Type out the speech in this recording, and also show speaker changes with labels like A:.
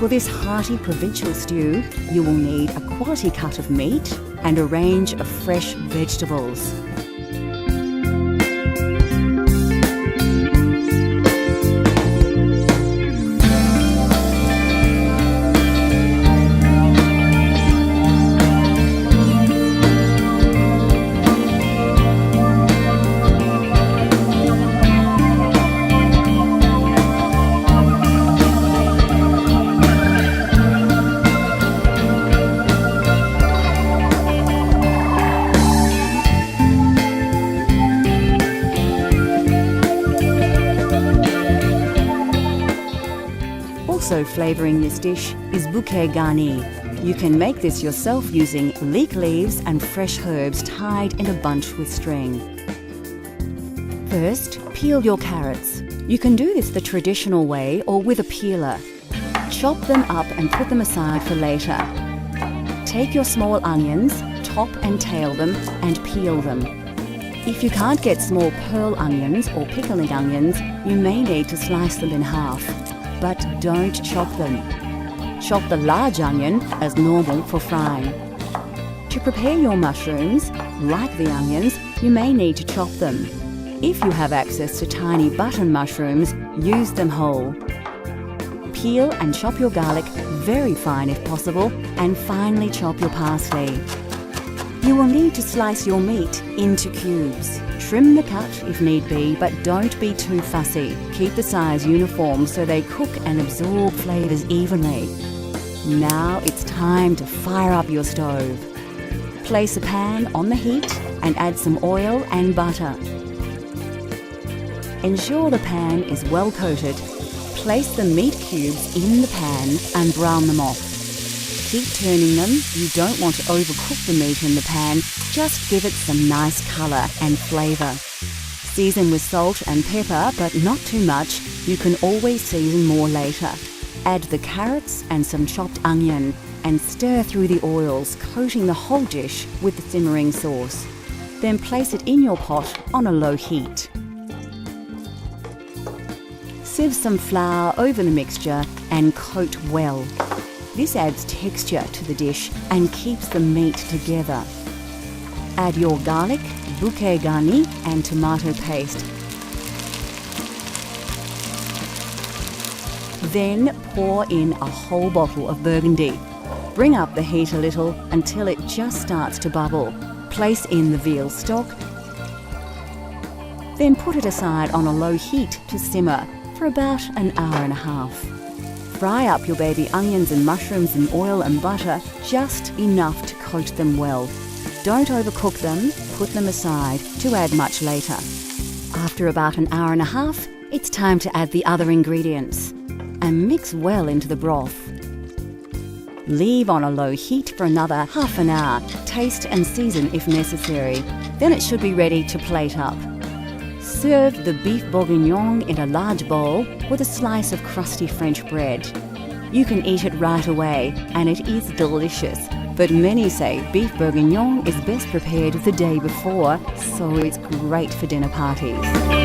A: For this hearty provincial stew, you will need a quality cut of meat and a range of fresh vegetables. Also flavouring this dish is bouquet garni. You can make this yourself using leek leaves and fresh herbs tied in a bunch with string. First, peel your carrots. You can do this the traditional way or with a peeler. Chop them up and put them aside for later. Take your small onions, top and tail them, and peel them. If you can't get small pearl onions or pickling onions, you may need to slice them in half. But don't chop them. Chop the large onion as normal for frying. To prepare your mushrooms, like the onions, you may need to chop them. If you have access to tiny button mushrooms, use them whole. Peel and chop your garlic very fine if possible, and finely chop your parsley. You will need to slice your meat into cubes. Trim the cut if need be, but don't be too fussy. Keep the size uniform so they cook and absorb flavours evenly. Now it's time to fire up your stove. Place a pan on the heat and add some oil and butter. Ensure the pan is well coated. Place the meat cubes in the pan and brown them off. Keep turning them. You don't want to overcook the meat in the pan, just give it some nice colour and flavour. Season with salt and pepper, but not too much. You can always season more later. Add the carrots and some chopped onion and stir through the oils, coating the whole dish with the simmering sauce. Then place it in your pot on a low heat. Sieve some flour over the mixture and coat well. This adds texture to the dish and keeps the meat together. Add your garlic, bouquet garni and tomato paste. Then pour in a whole bottle of Burgundy. Bring up the heat a little until it just starts to bubble. Place in the veal stock. Then put it aside on a low heat to simmer for about an hour and a half. Fry up your baby onions and mushrooms in oil and butter, just enough to coat them well. Don't overcook them, put them aside to add much later. After about an hour and a half, it's time to add the other ingredients and mix well into the broth. Leave on a low heat for another half an hour. Taste and season if necessary. Then it should be ready to plate up. Serve the beef bourguignon in a large bowl with a slice of crusty French bread. You can eat it right away, and it is delicious. But many say beef bourguignon is best prepared the day before, so it's great for dinner parties.